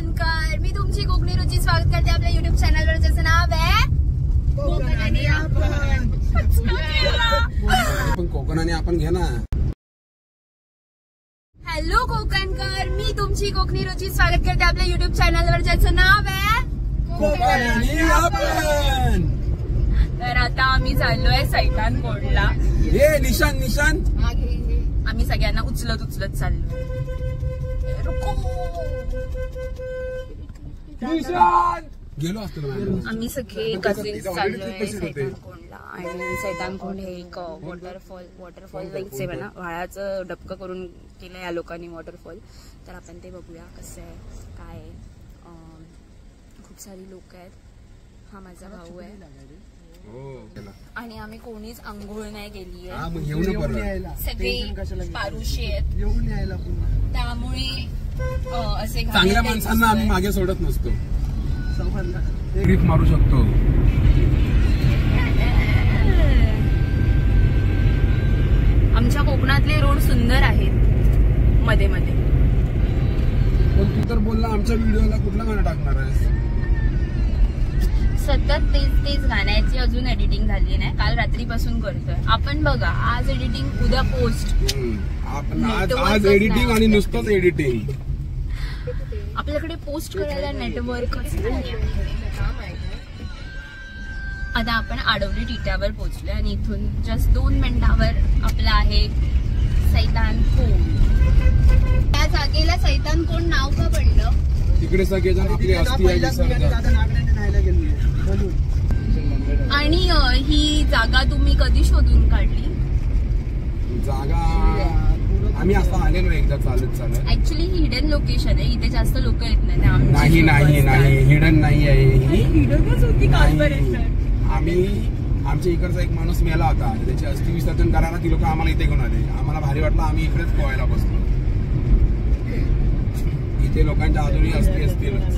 कोकणकर, मी तुमची कोकणी रुची स्वागत करते आपल्या युट्यूब चॅनलवर, ज्याचं नाव आहे कोकण आणि आपण. कोकण आणि आपण घे ना. हॅलो कोकणकर, मी तुमची कोकणी रुची स्वागत करते आपल्या युट्यूब चॅनलवर, ज्याचं नाव आहे कोकण आणि आपण. तर आता आम्ही चाललोय सैतान कोडला. हे निशान निशान आम्ही सगळ्यांना उचलत उचलत चाललोय. गेलो असतो आम्ही सगळे कझिन्स चाललोय सैतानकोंडला. आणि सैतानकोंड हे एक वॉटरफॉल लाईकच आहे ना, व्हाळाचं डबकं करून केलं या लोकांनी वॉटरफॉल. तर आपण ते बघूया कसं आहे काय आहे. खूप सारी लोक आहेत. हा माझा भाऊ आहे आणि आम्ही कोणीच आंघोळ नाही केली आहे. सगळे पारुशी आहेत, त्यामुळे असे चांगल्या माणसांना आम्ही मागे सोडत नसतो. ट्रिप मारू शकतो. आमच्या कोकणातले रोड सुंदर आहेत मध्ये मध्ये. पण तू तर बोलला आमच्या व्हिडिओला कुठलं गाणं टाकणार आहेस? सतत तेच गाण्याची अजून एडिटिंग झाली नाही. काल रात्रीपासून करतोय आपण. बघा आज एडिटिंग, उद्या पोस्ट. आज एडिटिंग आणि नुसतंच एडिटिंग. आपल्याकडे पोस्ट करायला नेटवर्कच नाही. आता आपण आडवली टिट्यावर पोहोचलोय आणि इथून जस्ट 2 मिनिटावर आपलं आहे सैतानकोंड. त्या जागेला सैतानकोंड नाव का पडलं? तिकडे सगळेजण आपली असती आणि ही जागा तुम्ही कधी शोधून काढली? जागा आम्ही असं आलेलो एकदा चालत चालत. ऍक्च्युली ही हिडन लोकेशन आहे, इथे जास्त लोक येत नाही. नाही हिडन नाही आहे. हिडनच होती कालपर्यंत. आम्ही आमच्या इकडचा एक माणूस मेला होता, त्याची अस्थि विसर्जन करायला ती लोक आम्हाला इथे घेऊन आले. आम्हाला भारी वाटलं, आम्ही इकडेच पोहायला बसलो. इथे लोकांच्या अजूनही अस्थि असतीलच.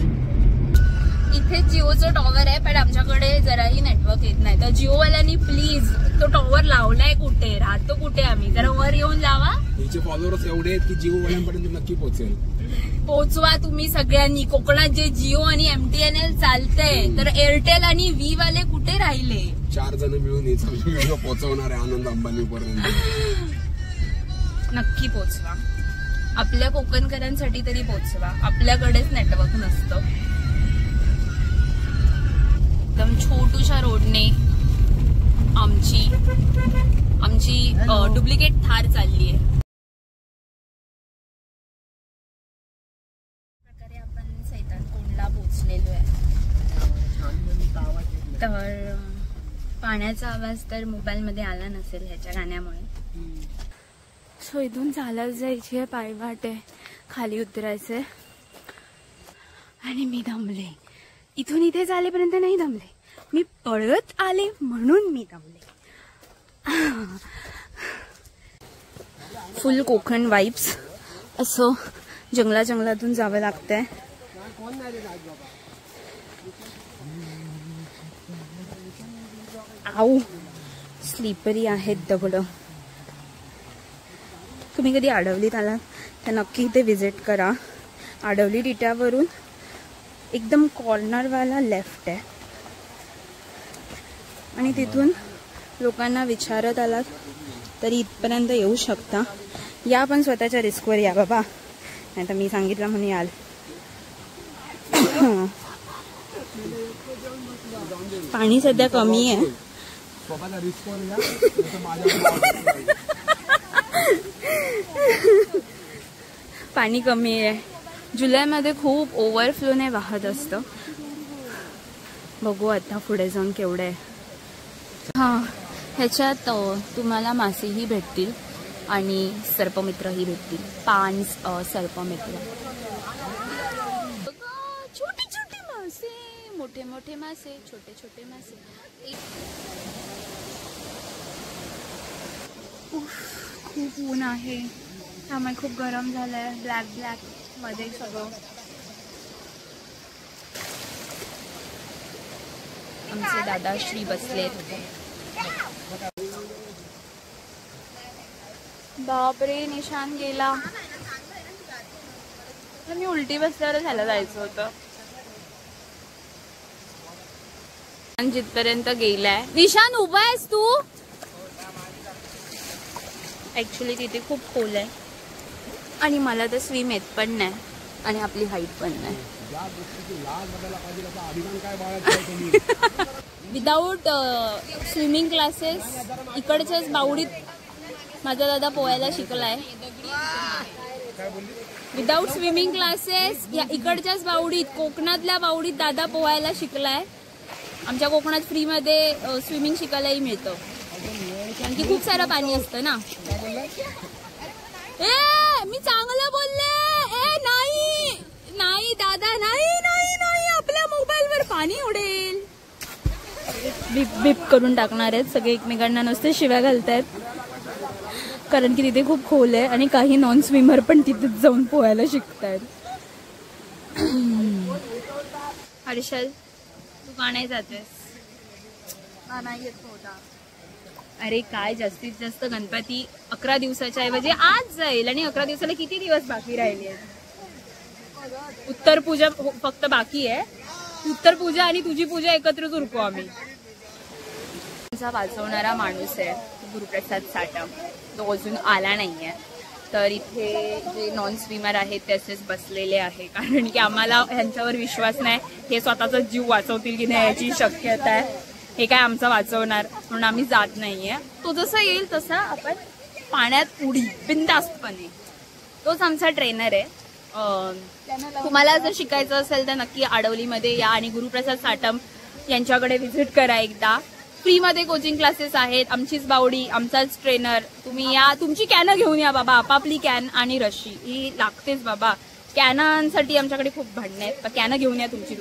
इथे जिओचं टॉवर आहे, पण आमच्याकडे जराही नेटवर्क येत नाही. तर जिओवाल्यांनी प्लीज तो टॉवर लावलाय कुठे, राहतो कुठे आम्ही, जरा वर येऊन लावा. हिचे फॉलोअर्स एवढे आहेत की जिओवाल्यांपर्यंत नक्की पोहोचेल. पोहोचवा तुम्ही सगळ्यांनी. कोकणात जे जिओ आणि MTNL चालतंय, तर एअरटेल आणि व्ही वाले कुठे राहिले? 4 जण मिळून व्हिडिओ पोहोचवणार आहे आनंद अंबानी पर्यंत. नक्की पोहोचवा. आपल्या कोकणकरांसाठी तरी पोहोचवा. आपल्याकडेच नेटवर्क नसतं. एकदम छोटूशा रोडने आमची डुप्लिकेट थार चालली आहे. प्रकारे आपण सैतानकोंडला पोहोचलेलो आहे. तर पाण्याचा आवाज तर मोबाईल मध्ये आला नसेल ह्याच्या गाण्यामुळे. सो इथून चालत जायची आहे, पायवाट आहे, खाली उतरायचंय. आणि मी दमले. इथून इथे चालेपर्यंत नाही दमले, मी पळत आले म्हणून मी दमले. फुल कोकण वाइब्स. असं जंगलातून जावं लागतंय. आऊ स्लीपरी आहेत दगड. तुम्ही कधी आडवलीत आलात तर नक्की इथे विजिट करा. आडवली टिट्यावरून एकदम कॉर्नरवाला लेफ्ट आहे आणि तिथून लोकांना विचारत आलात तरी इथपर्यंत येऊ शकता. या पण स्वतःच्या रिस्कवर या बाबा, नाही तर मी सांगितलं म्हणून याल. पाणी सध्या कमी आहे. पाणी कमी आहे. जुलैमध्ये खूप ओव्हरफ्लोने वाहत असतं. बघू आता पुढे जाऊन केवढं आहे. हां, ह्याच्यात तुम्हाला मासेही भेटतील आणि सर्पमित्रही भेटतील. 5 सर्पमित्र. छोटे छोटे मासे, मोठे मोठे मासे, छोटे छोटे मासे. खूप ऊन आहे, त्यामुळे खूप गरम झालंय. ब्लॅक मध्ये सगळं. आमचे दादाश्री बसलेत. बापरे, निशान गेला. मी उलटी बसल्यावर ह्याला जायचं होतं. जिथपर्यंत गेलाय. निशान उभा आहेस तू? ऍक्च्युली तिथे खूप खोल आहे आणि मला तर स्विम येत पण नाही आणि आपली हाईट पण नाही. विदाऊट स्विमिंग क्लासेस इकडच्याच बावडीत माझा दादा पोहायला शिकलाय. विदाऊट स्विमिंग क्लासेस या इकडच्याच बावडीत, कोकणातल्या बावडीत दादा पोहायला शिकलाय. आमच्या कोकणात फ्रीमध्ये स्विमिंग शिकायलाही मिळतं कारण की खूप सारं पाणी असतं ना. ए मी चांगलं बोलले. ए नाही नाही दादा, नाही नाही नाही, आपल्या मोबाईलवर पाणी उडेल. बिप बिप करून टाकणार आहेत सगळे, एकमेकांना नुसते शिव्या घालतायत कारण की तिथे खूप खोल आहे आणि काही नॉन स्विमर पण तिथे जाऊन पोहायला शिकतायत. हर्षल तू का नाही जातेस? नाही येत होता. अरे काय, जास्तीत जास्त गणपती 11 दिवसाच्या ऐवजी आज जाईल आणि 11 दिवसाला किती दिवस बाकी राहिले? उत्तर पूजा फक्त बाकी आहे. उत्तर पूजा आणि तुझी पूजा एकत्रच उरकू आम्ही. तुमचा वाचवणारा माणूस आहे गुरुप्रसाद साटम, तो अजून आला नाहीये. तर इथे जे नॉन स्विमर आहेत ते असेच बसलेले आहे कारण की आम्हाला ह्यांच्यावर विश्वास नाही, हे स्वतःचा जीव वाचवतील की नाही याची शक्यता आहे. हे काय आमचा वाचवणार म्हणून आम्ही जात नाहीये. तो जसा येईल तसा आपण पाण्यात उडी बिनधास्तपणे. तोच आमचा ट्रेनर आहे. तुम्हाला जर शिकायचं असेल तर नक्की आडवलीमध्ये या आणि गुरुप्रसाद साटम यांच्याकडे व्हिजिट करा एकदा. फ्रीमध्ये कोचिंग क्लासेस आहेत. आमचीच बावडी, आमचाच ट्रेनर. तुम्ही या, तुमची कॅन घेऊन या बाबा. आपापली कॅन आणि रशी ही लागतेच बाबा. कॅनांसाठी आमच्याकडे खूप भांडणं आहेत, तर कॅन घेऊन या तुमची.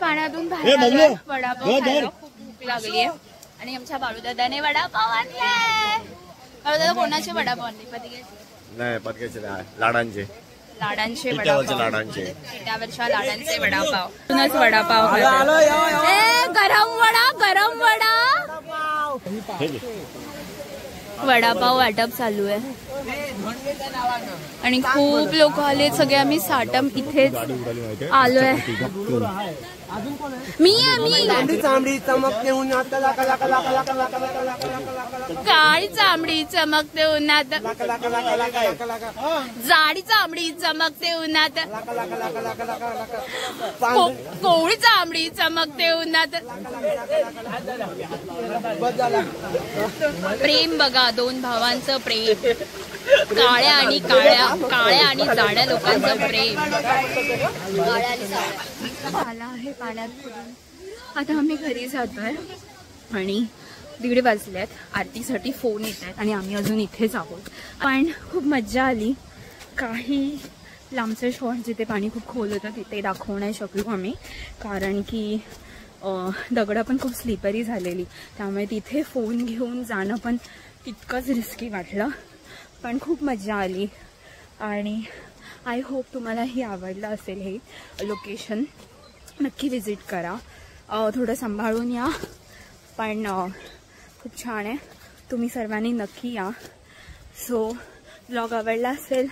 पाण्यातून बाहेर वडापाव खायला खूप भूक लागली आहे आणि आमच्या बाळूदादाने वडापाव आणलाय. बाळूदादा कोणाचे वडापाव आणले? पत्क्याचे लाडांचे पिठावरच्या लाडांचे वडापाव. वडापाव गरम वडा वडापाव वाटप चालू आहे आणि खूप लोक आले. सगळे आम्ही साटम इथेच आलोय. मी चांबडी चमकते उन्हात, काळी चांबडी चमकते उन्हात, जाडी चांबडी चमकते उन्हात, कोवळी चांबडी चमकते उन्हात. प्रेम बघा, 2 भावांचं प्रेम, काळ्या आणि जाड्या लोकांचं प्रेम. आला आहे पाण्यात पडून. आता आम्ही घरी जातोय आणि 1:30 वाजल्यात. आरतीसाठी फोन येत आहेत आणि आम्ही अजून इथेच आहोत. पण खूप मज्जा आली. काही लांबचे शॉट जिथे पाणी खूप खोल होतं तिथे दाखवू नाही शकलो आम्ही कारण की दगडं पण खूप स्लिपरी झालेली, त्यामुळे तिथे फोन घेऊन जाणं पण तितकंच रिस्की वाटलं. पण खूप मज्जा आली आणि आय होप तुम्हालाही आवडलं असेल हे लोकेशन. नक्की विजिट करा. थोडं सांभाळून या पण खूप छान आहे. तुम्ही सर्वांनी नक्की या. सो ब्लॉग आवडला असेल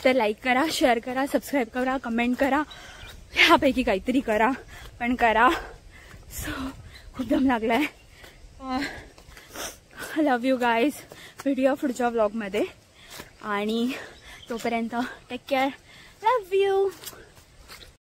तर लाईक करा, शेअर करा, सबस्क्राईब करा, कमेंट करा, ह्यापैकी काहीतरी करा पण करा. सो खूप दम लागलाय. लव यू गाईज. भेटूया पुढच्या ब्लॉगमध्ये आणि तोपर्यंत टेक केअर. Love you.